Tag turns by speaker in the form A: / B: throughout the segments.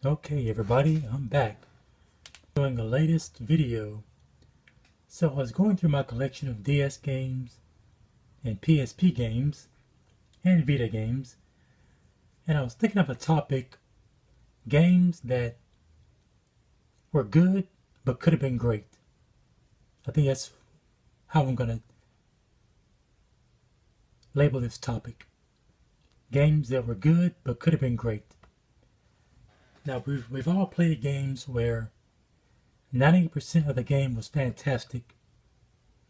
A: Okay everybody, I'm back doing the latest video. So I was going through my collection of DS games and PSP games and Vita games, and I was thinking of a topic: games that were good but could have been great. I think that's how I'm going to label this topic. Games that were good but could have been great. Now we've all played games where 90% of the game was fantastic.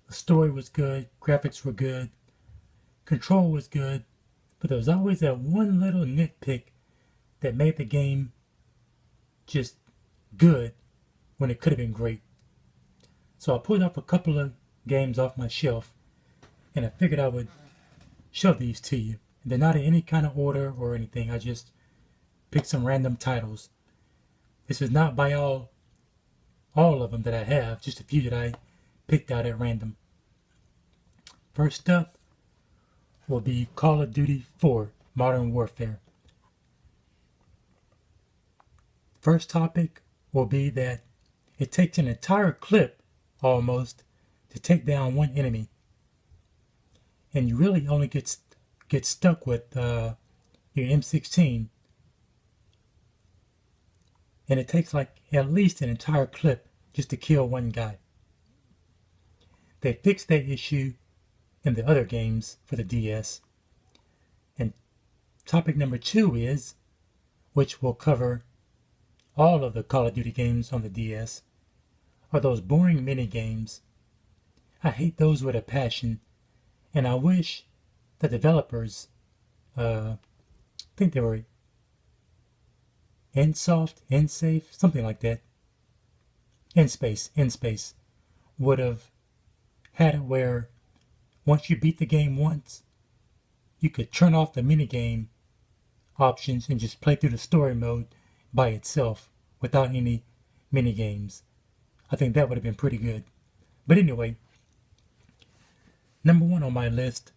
A: The story was good, graphics were good, control was good, but there was always that one little nitpick that made the game just good when it could have been great. So I pulled up a couple of games off my shelf, and I figured I would show these to you. They're not in any kind of order or anything. I just picked some random titles. This is not by all of them that I have, just a few that I picked out at random. First up will be Call of Duty 4 Modern Warfare. First topic will be that it takes an entire clip almost to take down one enemy, and you really only get stuck with your M16, and it takes like at least an entire clip just to kill one guy. They fixed that issue in the other games for the DS. And topic number 2 is, which will cover all of the Call of Duty games on the DS, are those boring mini games. I hate those with a passion, and I wish the developers, I think they were Nsafe, something like that, Nspace, would have had it where once you beat the game once, you could turn off the minigame options and just play through the story mode by itself without any minigames. I think that would have been pretty good. But anyway, number 1 on my list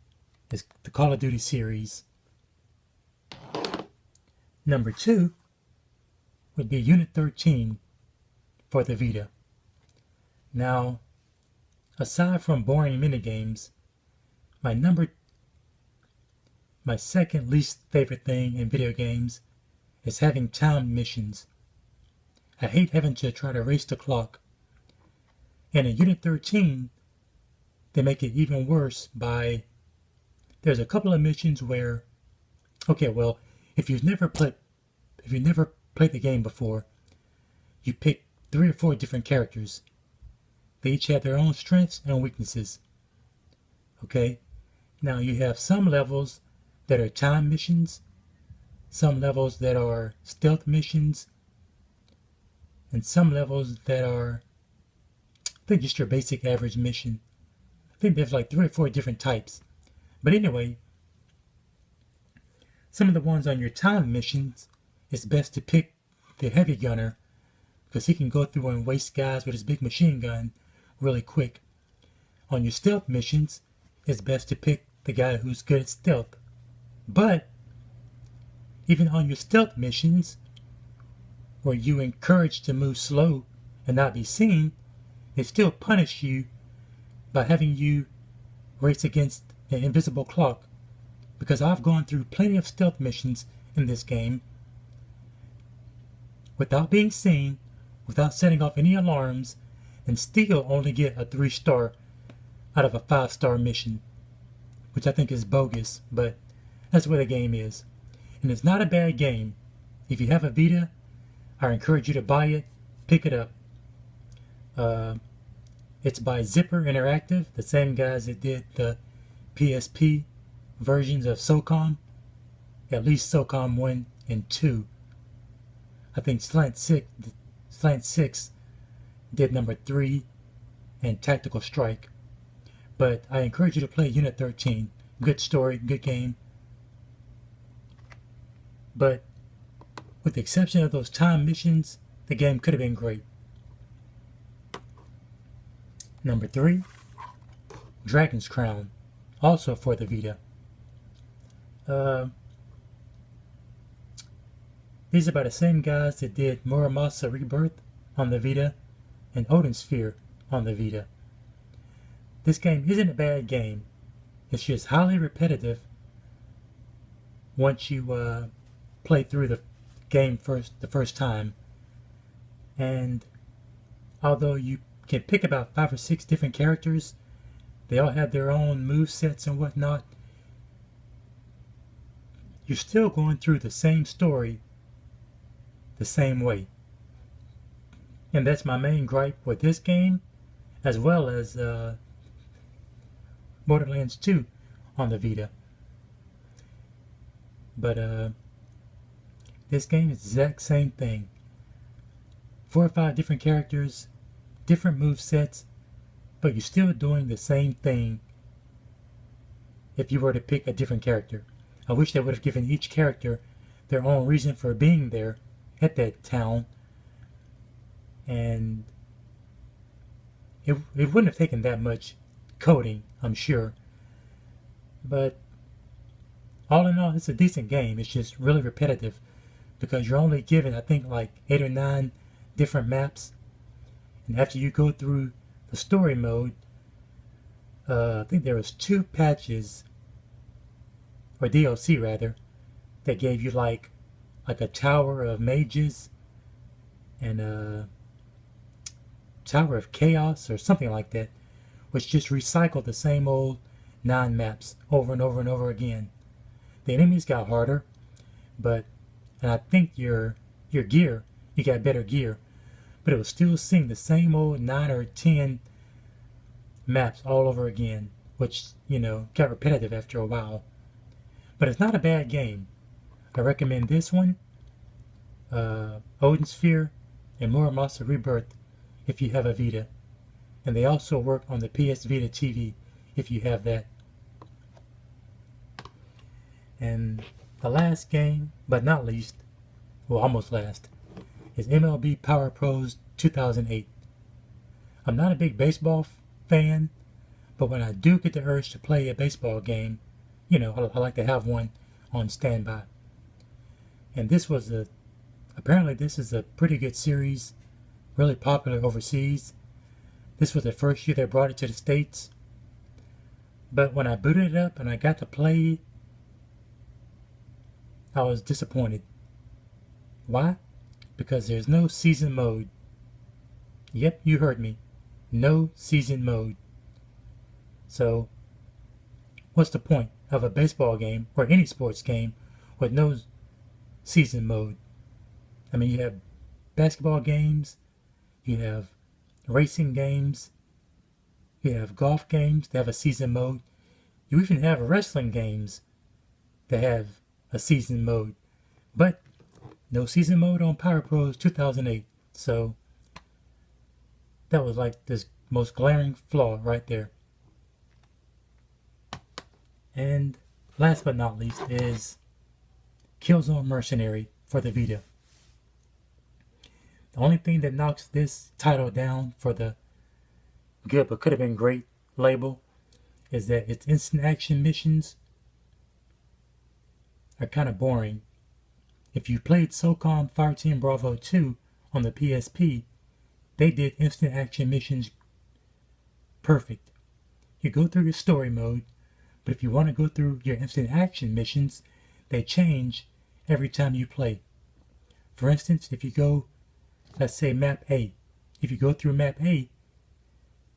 A: is the Call of Duty series. Number 2 would be Unit 13 for the Vita. Now, aside from boring minigames, my second least favorite thing in video games is having timed missions. I hate having to try to race the clock. And in Unit 13, they make it even worse by, there's a couple of missions where, okay, well, if you've never played the game before, you pick 3 or 4 different characters. They each have their own strengths and weaknesses. Okay? Now you have some levels that are time missions, some levels that are stealth missions, and some levels that are, I think, just your basic average mission. I think there's like 3 or 4 different types. But anyway, some of the ones on your time missions, it's best to pick the heavy gunner, because he can go through and waste guys with his big machine gun really quick. On your stealth missions, it's best to pick the guy who's good at stealth. But even on your stealth missions, where you encouraged to move slow and not be seen, they still punish you by having you race against an invisible clock. Because I've gone through plenty of stealth missions in this game without being seen, without setting off any alarms, and still only get a 3-star out of a 5-star mission, which I think is bogus, but that's where the game is. And it's not a bad game. If you have a Vita, I encourage you to buy it, pick it up. It's by Zipper Interactive, the same guys that did the PSP versions of SOCOM, at least SOCOM 1 and 2. I think Slant 6 did number 3 and Tactical Strike. But I encourage you to play Unit 13. Good story, good game. But with the exception of those time missions, the game could have been great. Number 3, Dragon's Crown, also for the Vita. These are by the same guys that did Muramasa Rebirth on the Vita and Odin Sphere on the Vita. This game isn't a bad game. It's just highly repetitive once you play through the game the first time. And although you can pick about 5 or 6 different characters, they all have their own move sets and whatnot, you're still going through the same story the same way. And that's my main gripe with this game, as well as Borderlands 2 on the Vita. But this game is the exact same thing. 4 or 5 different characters, different move sets, but you're still doing the same thing if you were to pick a different character. I wish they would have given each character their own reason for being there at that town, and it wouldn't have taken that much coding, I'm sure. But all in all, it's a decent game. It's just really repetitive because you're only given, I think, like 8 or 9 different maps, and after you go through the story mode, I think there was 2 patches, or DLC rather, that gave you like a tower of mages and a tower of chaos or something like that, which just recycled the same old 9 maps over and over and over again. The enemies got harder, and I think your gear, you got better gear, but it was still seeing the same old 9 or 10 maps all over again, which, got repetitive after a while. But it's not a bad game. I recommend this one, Odin Sphere, and Muramasa Rebirth if you have a Vita. And they also work on the PS Vita TV if you have that. And the last game, but not least, well, almost last, is MLB Power Pros 2008. I'm not a big baseball fan, but when I do get the urge to play a baseball game, I like to have one on standby. And apparently this is a pretty good series, really popular overseas. This was the first year they brought it to the States. But when I booted it up and I got to play it, I was disappointed. Why? Because there's no season mode. Yep, you heard me. No season mode. So, what's the point of a baseball game or any sports game with no season mode? I mean, you have basketball games, you have racing games, you have golf games that have a season mode. You even have wrestling games that have a season mode. But no season mode on Power Pros 2008. So that was like this most glaring flaw right there. And last but not least is Killzone Mercenary for the Vita. The only thing that knocks this title down for the good but could have been great label is that its instant action missions are kind of boring. If you played SOCOM Fireteam Bravo 2 on the PSP, they did instant action missions perfect. You go through your story mode, but if you want to go through your instant action missions, they change every time you play. For instance, if you go, let's say map A. If you go through map A,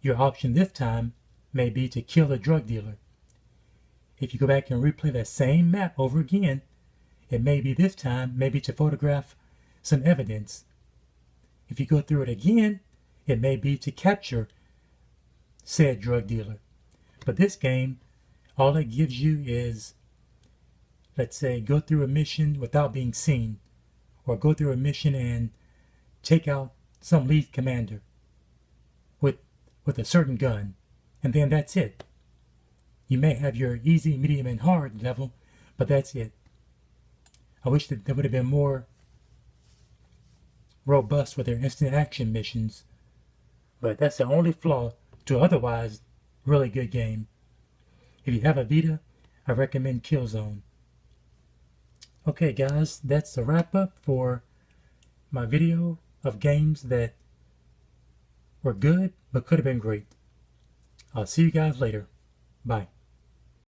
A: your option this time may be to kill a drug dealer. If you go back and replay that same map over again, it may be this time maybe to photograph some evidence. If you go through it again, it may be to capture said drug dealer. But this game, all it gives you is, let's say, go through a mission without being seen, or go through a mission and take out some lead commander with a certain gun, and then that's it. You may have your easy, medium, and hard level, but that's it. I wish that they would have been more robust with their instant action missions, but that's the only flaw to an otherwise really good game. If you have a Vita, I recommend Killzone. Okay guys, that's a wrap up for my video of games that were good but could have been great. I'll see you guys later. Bye.